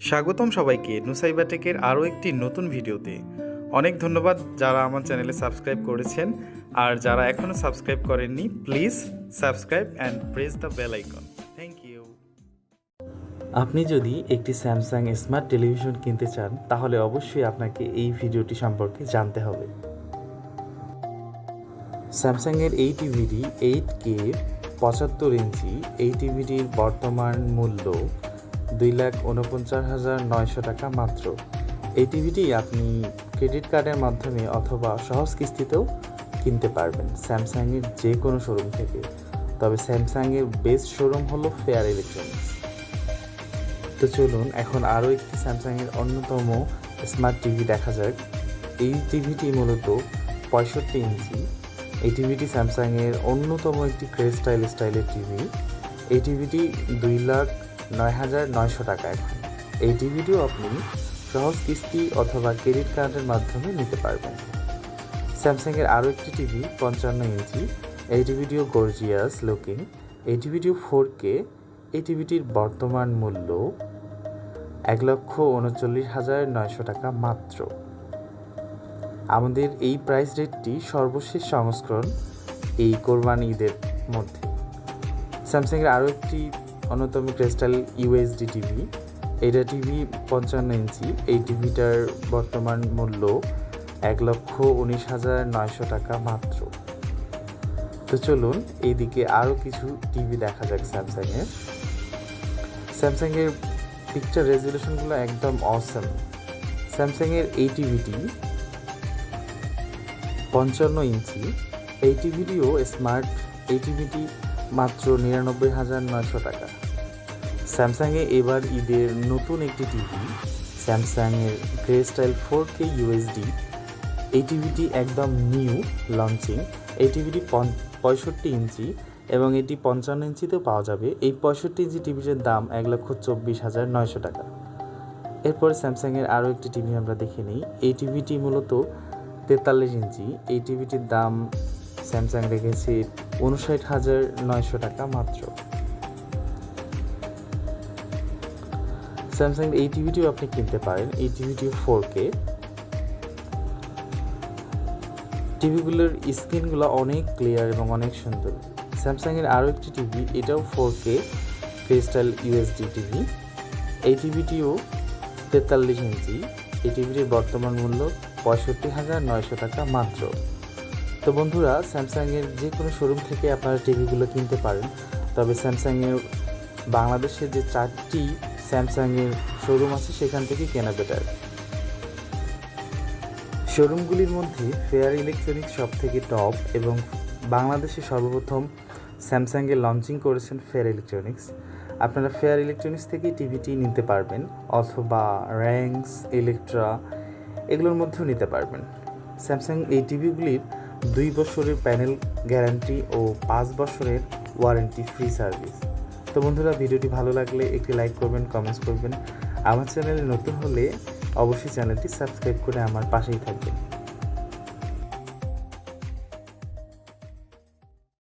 স্বাগতম সবাইকে নুসাইবা টেকের আরও একটি নতুন ভিডিওতে। অনেক ধন্যবাদ যারা আমার চ্যানেলে সাবস্ক্রাইব করেছেন, আর যারা এখনও সাবস্ক্রাইব করেননি please subscribe and press the bell icon. Thank you. আপনি যদি একটি স্যামসাং স্মার্ট টেলিভিশন কিনতে চান তাহলে অবশ্যই আপনাকে এই ভিডিওটি সম্পর্কে জানতে হবে। স্যামসাংয়ের এই টিভিটি 8K 75 ইঞ্চি। এই টিভিটির বর্তমান মূল্য 2,49,900 টাকা মাত্র। এই টিভিটি আপনি ক্রেডিট কার্ডের মাধ্যমে অথবা সহজ কিস্তিতেও কিনতে পারবেন স্যামসাংয়ের যে কোনো শোরুম থেকে। তবে স্যামসাংয়ের বেস্ট শোরুম হলো ফেয়ার ইলেকট্রনিক্স। তো চলুন এখন আরও একটি স্যামসাংয়ের অন্যতম স্মার্ট টিভি দেখা যাক। এই টিভিটি মূলত 65 ইঞ্চি। এই টিভিটি স্যামসাংয়ের অন্যতম একটি স্টাইলের টিভি। এই টিভিটি 2,09,900 টাকা এখন। এই টিভিটিও আপনি সহজ কিস্তি অথবা ক্রেডিট কার্ডের মাধ্যমে নিতে পারবেন। স্যামসাংয়ের আরও একটি টিভি 55 ইঞ্চি। এই টিভিটিও গর্জিয়াস লুকিং। এই টিভিটিও 4K। এই টিভিটির বর্তমান মূল্য 1,39,900 টাকা মাত্র। আমাদের এই প্রাইস রেটটি সর্বশেষ সংস্করণ এই কোরবানি ঈদের মধ্যে। স্যামসাংয়ের আরও একটি অন্যতম ক্রিস্টাল UHD টিভি। এইটা টিভি 55 ইঞ্চি। এই টিভিটার বর্তমান মূল্য 1,19,900 টাকা মাত্র। তো চলুন এইদিকে আরও কিছু টিভি দেখা যাক স্যামসাংয়ের পিকচার রেজলিউশনগুলো একদম অসম। স্যামসাংয়ের এই টিভিটি 55 ইঞ্চি। এই টিভিটিও স্মার্ট। এই টিভিটি মাত্র 99,900 টাকা। স্যামসাংয়ে এবার ঈদের নতুন একটি টিভি, স্যামসাংয়ের ক্রিস্টাল 4K UHD। এই টিভিটি একদম নিউ লঞ্চিং। এই টিভিটি 65 ইঞ্চি এবং এটি 55 ইঞ্চিতেও পাওয়া যাবে। এই 65 ইঞ্চি টিভিটির দাম 1,24,900 টাকা। এরপর স্যামসাংয়ের আরও একটি টিভি আমরা দেখে নিই। এই টিভিটি মূলত 43 ইঞ্চি। এই টিভিটির দাম স্যামসাং রেখেছে 59,900 টাকা মাত্র। স্যামসাং এই টিভিটিও আপনি কিনতে পারেন। এই টিভিটিও 4K। টিভিগুলোর স্ক্রিনগুলো অনেক ক্লিয়ার এবং অনেক সুন্দর। স্যামসাংয়ের আরও একটি টিভি, এটাও 4K ক্রিস্টাল UHD টিভি। এই টিভিটিও 43 ইঞ্চি। এই টিভিটির বর্তমান মূল্য 65,900 টাকা মাত্র। তো বন্ধুরা, স্যামসাংয়ের যে কোনো শোরুম থেকে আপনারা টিভিগুলো কিনতে পারেন। তবে স্যামসাংয়ের বাংলাদেশে যে 4টি স্যামসাংয়ের শোরুম আছে সেখান থেকে কেনা বেটার। শোরুমগুলির মধ্যে ফেয়ার ইলেকট্রনিক্স সব থেকে টপ এবং বাংলাদেশে সর্বপ্রথম স্যামসাংয়ে লঞ্চিং করেছেন ফেয়ার ইলেকট্রনিক্স। আপনারা ফেয়ার ইলেকট্রনিক্স থেকেই টিভিটি নিতে পারবেন অথবা র্যাংস, ইলেকট্রা এগুলোর মধ্যেও নিতে পারবেন। স্যামসাং এই টিভিগুলির 2 বছরের প্যানেল গ্যারান্টি ও 5 বছরের ওয়ারেন্টি ফ্রি সার্ভিস। তো বন্ধুরা, ভিডিওটি ভালো লাগলে একটি লাইক করবেন, কমেন্টস করবেন। আমার চ্যানেলে নতুন হলে অবশ্যই চ্যানেলটি সাবস্ক্রাইব করে আমার পাশেই থাকবেন।